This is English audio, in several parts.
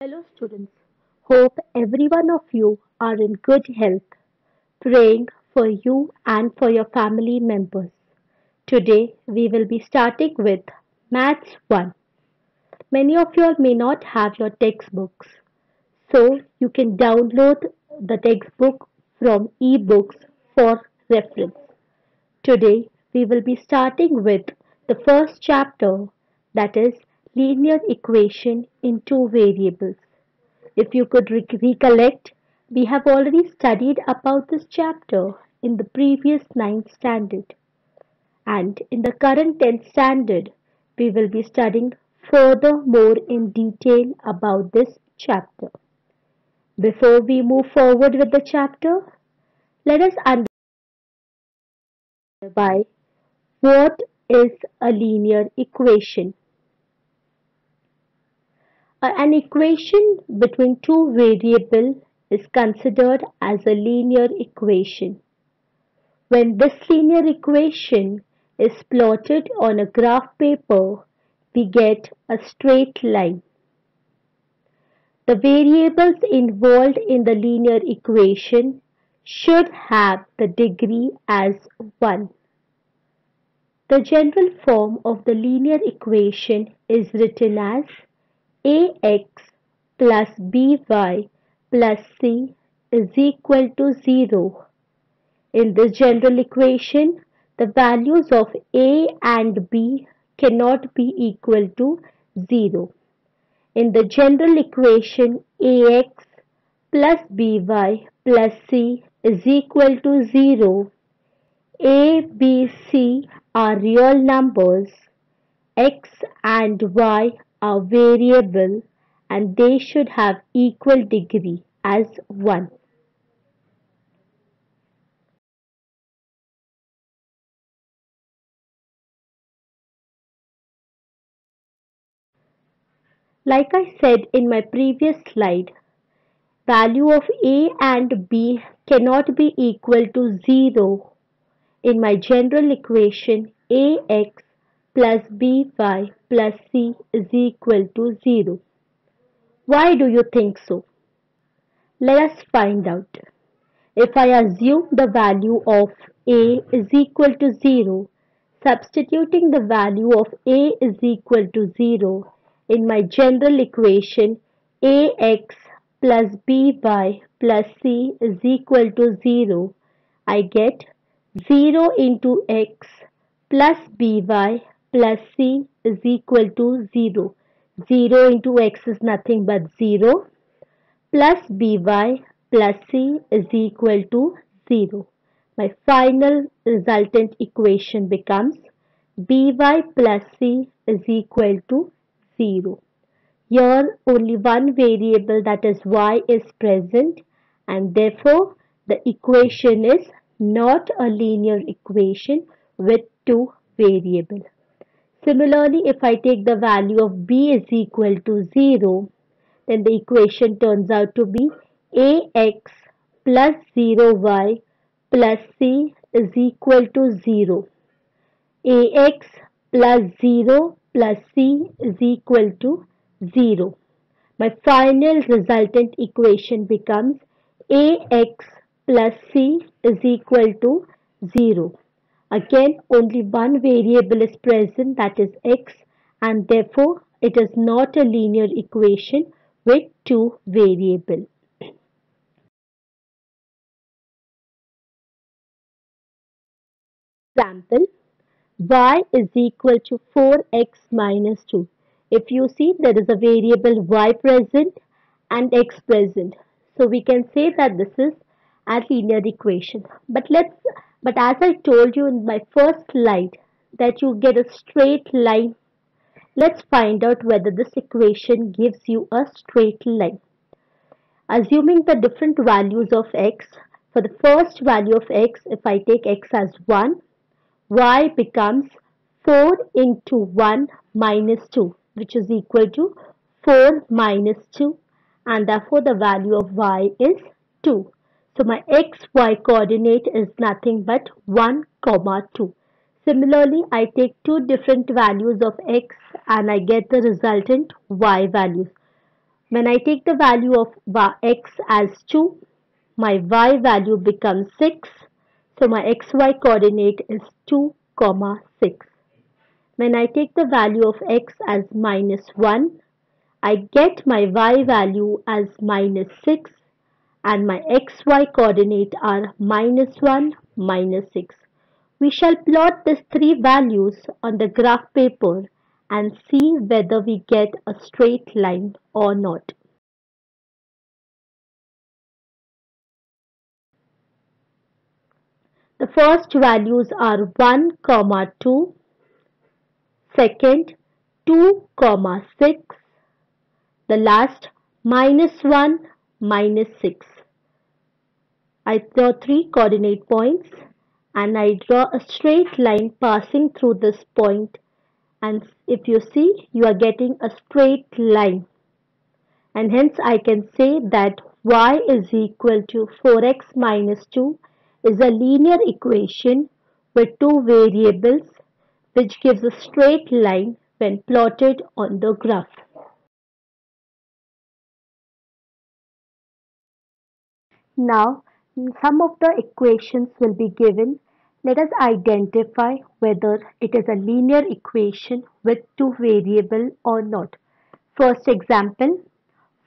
Hello students, hope every one of you are in good health. Praying for you and for your family members. Today we will be starting with Maths 1. Many of you all may not have your textbooks, so you can download the textbook from ebooks for reference. Today we will be starting with the first chapter, that is linear equation in two variables. If you could recollect, we have already studied about this chapter in the previous ninth standard, and in the current 10th standard, we will be studying further more in detail about this chapter. Before we move forward with the chapter, let us understand by what is a linear equation. An equation between two variables is considered as a linear equation. When this linear equation is plotted on a graph paper, we get a straight line. The variables involved in the linear equation should have the degree as 1. The general form of the linear equation is written as ax plus by plus c is equal to 0. In this general equation, the values of a and b cannot be equal to 0. In the general equation, ax plus by plus c is equal to 0. A, b, c are real numbers, x and y are variable, and they should have equal degree as 1. Like I said in my previous slide, value of a and b cannot be equal to 0 in my general equation ax plus by plus c is equal to 0. Why do you think so? Let us find out. If I assume the value of a is equal to 0, substituting the value of a is equal to 0 in my general equation ax plus by plus c is equal to 0, I get 0 into x plus by plus c is equal to 0. 0 into x is nothing but 0 plus by plus c is equal to 0. My final resultant equation becomes by plus c is equal to 0. Here only one variable, that is y, is present, and therefore the equation is not a linear equation with two variables. Similarly, if I take the value of b is equal to 0, then the equation turns out to be ax plus 0y plus c is equal to 0. Ax plus 0 plus c is equal to 0. My final resultant equation becomes ax plus c is equal to 0. Again, only one variable is present, that is x, and therefore it is not a linear equation with two variables. Example, y is equal to 4x minus 2. If you see, there is a variable y present and x present. So we can say that this is a linear equation. But as I told you in my first slide that you get a straight line, let's find out whether this equation gives you a straight line. Assuming the different values of x, for the first value of x, if I take x as 1, y becomes 4 into 1 minus 2, which is equal to 4 minus 2, and therefore the value of y is 2. So my xy coordinate is nothing but 1, 2. Similarly, I take two different values of x and I get the resultant y values. When I take the value of x as 2, my y value becomes 6. So my xy coordinate is 2, 6. When I take the value of x as minus 1, I get my y value as minus 6 and my xy coordinate are minus 1, minus 6. We shall plot these three values on the graph paper and see whether we get a straight line or not. The first values are 1, 2, second 2, 6, the last minus 1, minus 6. I draw three coordinate points and I draw a straight line passing through this point, and if you see, you are getting a straight line, and hence I can say that y is equal to 4x minus 2 is a linear equation with two variables which gives a straight line when plotted on the graph. Now, some of the equations will be given. Let us identify whether it is a linear equation with two variables or not. First example,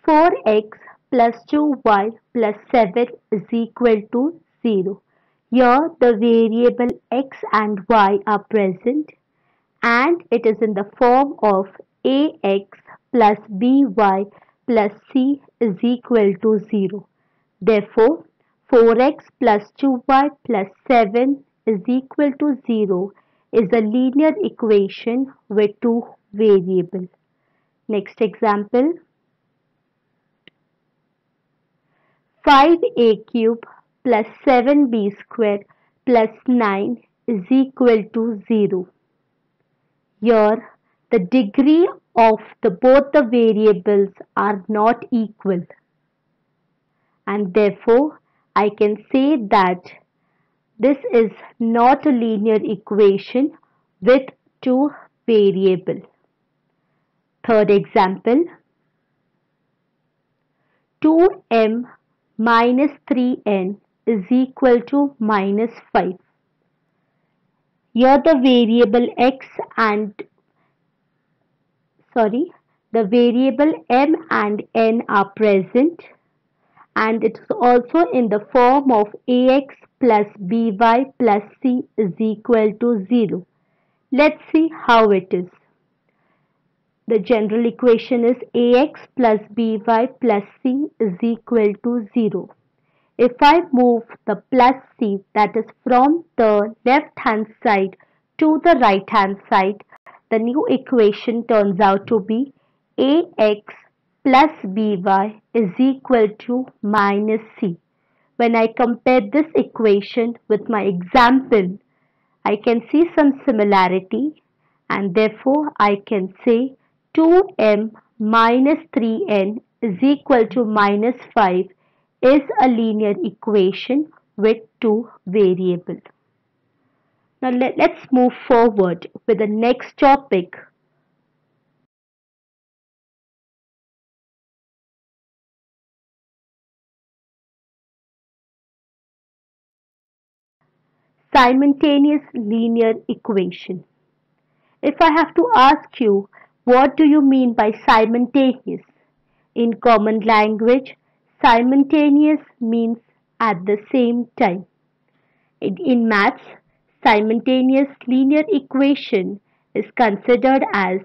4x plus 2y plus 7 is equal to 0. Here the variable x and y are present and it is in the form of ax plus by plus c is equal to 0. Therefore, 4x plus 2y plus 7 is equal to 0 is a linear equation with two variables. Next example, 5a cube plus 7b square plus 9 is equal to 0. Here, the degree of both the variables are not equal, and therefore I can say that this is not a linear equation with two variables. Third example, 2m minus 3n is equal to minus 5. Here the variable the variable m and n are present, and it is also in the form of ax plus by plus c is equal to 0. Let's see how it is. The general equation is ax plus by plus c is equal to 0. If I move the plus c, that is from the left hand side to the right hand side, the new equation turns out to be ax plus by is equal to minus c. When I compare this equation with my example, I can see some similarity, and therefore I can say 2m minus 3n is equal to minus 5 is a linear equation with two variables. Now let's move forward with the next topic. Simultaneous linear equation. If I have to ask you, what do you mean by simultaneous? In common language, simultaneous means at the same time. In maths, simultaneous linear equation is considered as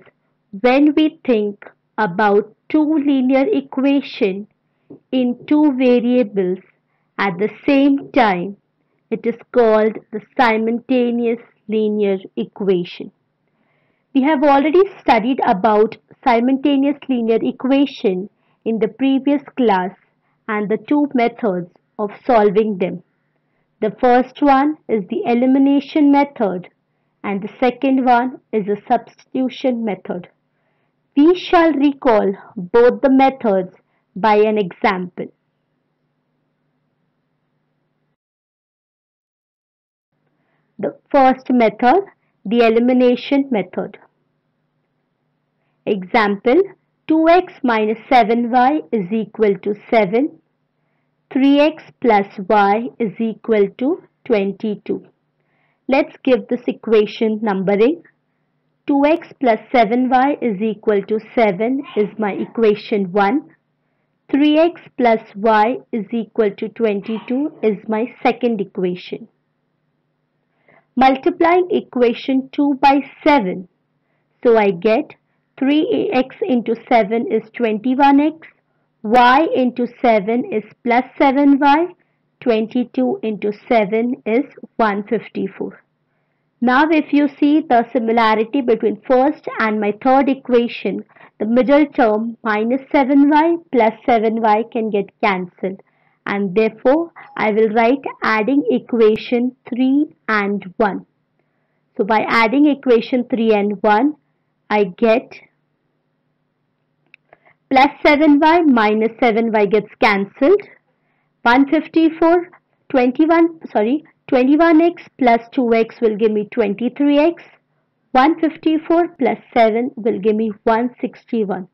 when we think about two linear equations in two variables at the same time. It is called the simultaneous linear equation. We have already studied about simultaneous linear equation in the previous class and the two methods of solving them. The first one is the elimination method and the second one is the substitution method. We shall recall both the methods by an example. The first method, the elimination method. Example, 2x minus 7y is equal to 7. 3x plus y is equal to 22. Let's give this equation numbering. 2x plus 7y is equal to 7 is my equation 1. 3x plus y is equal to 22 is my second equation. Multiplying equation 2 by 7. So I get 3x into 7 is 21x. Y into 7 is plus 7y. 22 into 7 is 154. Now if you see the similarity between first and my third equation, the middle term minus 7y plus 7y can get cancelled, and therefore I will write adding equation 3 and 1. So by adding equation 3 and 1, I get plus 7y minus 7y gets cancelled. 21x plus 2x will give me 23x. 154 plus 7 will give me 161.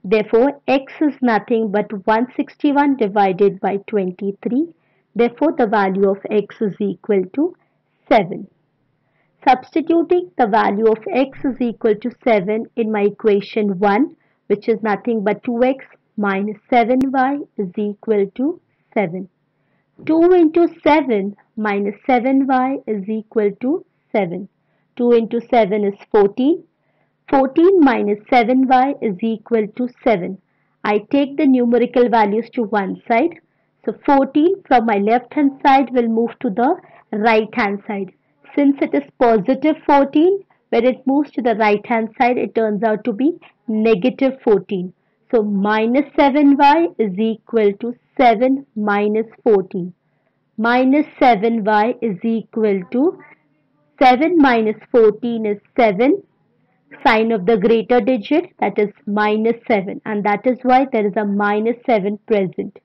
Therefore, x is nothing but 161 divided by 23. Therefore, the value of x is equal to 7. Substituting the value of x is equal to 7 in my equation 1, which is nothing but 2x minus 7y is equal to 7. 2 into 7 minus 7y is equal to 7. 2 into 7 is 14. 14 minus 7y is equal to 7. I take the numerical values to one side. So 14 from my left hand side will move to the right hand side. Since it is positive 14, when it moves to the right hand side, it turns out to be negative 14. So minus 7y is equal to 7 minus 14. Minus 7y is equal to 7 minus 14 is 7. Sign of the greater digit, that is minus 7, and that is why there is a minus 7 present.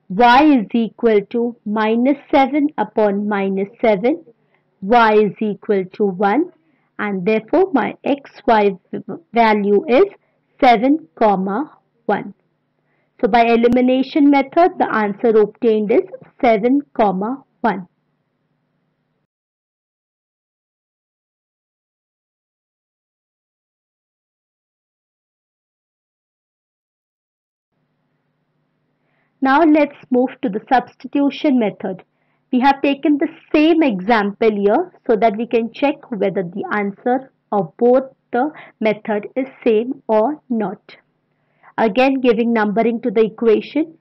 Y is equal to minus 7 upon minus 7. Y is equal to 1, and therefore my xy value is 7, 1. So by elimination method, the answer obtained is 7, 1. Now let's move to the substitution method. We have taken the same example here so that we can check whether the answer of both the method is same or not. Again, giving numbering to the equation,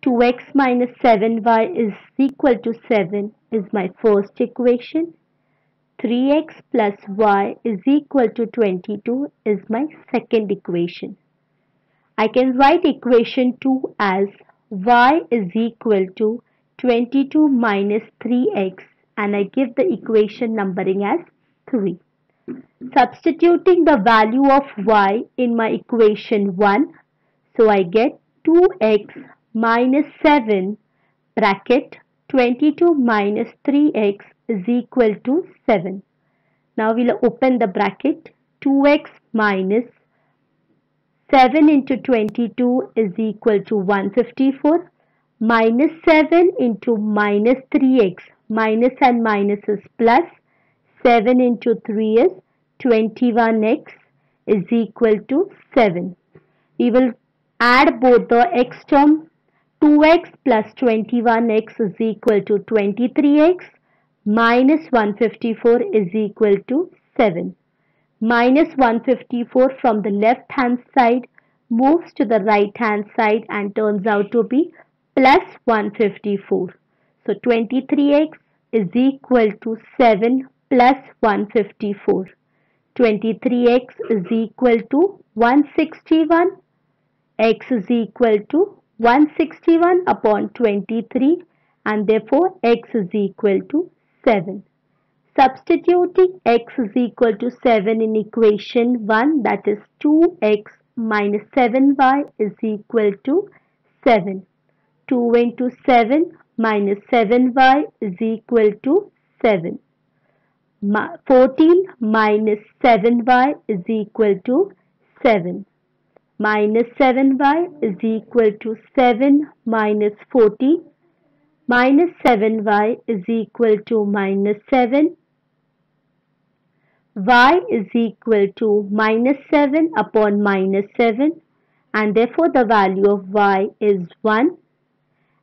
2x minus 7y is equal to 7 is my first equation. 3x plus y is equal to 22 is my second equation. I can write equation 2 as y is equal to 22 minus 3x, and I give the equation numbering as 3. Substituting the value of y in my equation 1, so I get 2x minus 7 bracket 22 minus 3x is equal to 7. Now we'll open the bracket. 2x minus 7 into 22 is equal to 154. Minus 7 into minus 3x. Minus and minus is plus. 7 into 3 is 21x is equal to 7. We will add both the x term. 2x plus 21x is equal to 23x. Minus 154 is equal to 7. Minus 154 from the left hand side moves to the right hand side and turns out to be plus 154. So 23x is equal to 7 plus 154. 23x is equal to 161. X is equal to 161 upon 23, and therefore x is equal to 7. Substituting x is equal to 7 in equation 1, that is 2x minus 7y is equal to 7. 2 into 7 minus 7y is equal to 7. 14 minus 7y is equal to 7. minus 7y is equal to 7 minus 40. Minus 7y is equal to minus 7. Y is equal to minus 7 upon minus 7, and therefore the value of y is 1,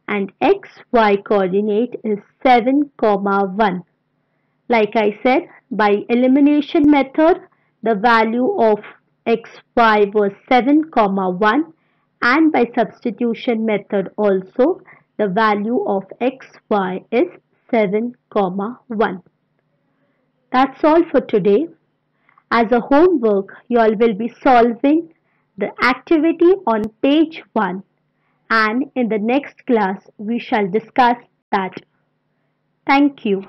and xy coordinate is 7, 1. Like I said, by elimination method, the value of xy was 7, 1, and by substitution method also, the value of xy is 7, 1. That's all for today. As a homework, you all will be solving the activity on page 1, and in the next class we shall discuss that. Thank you.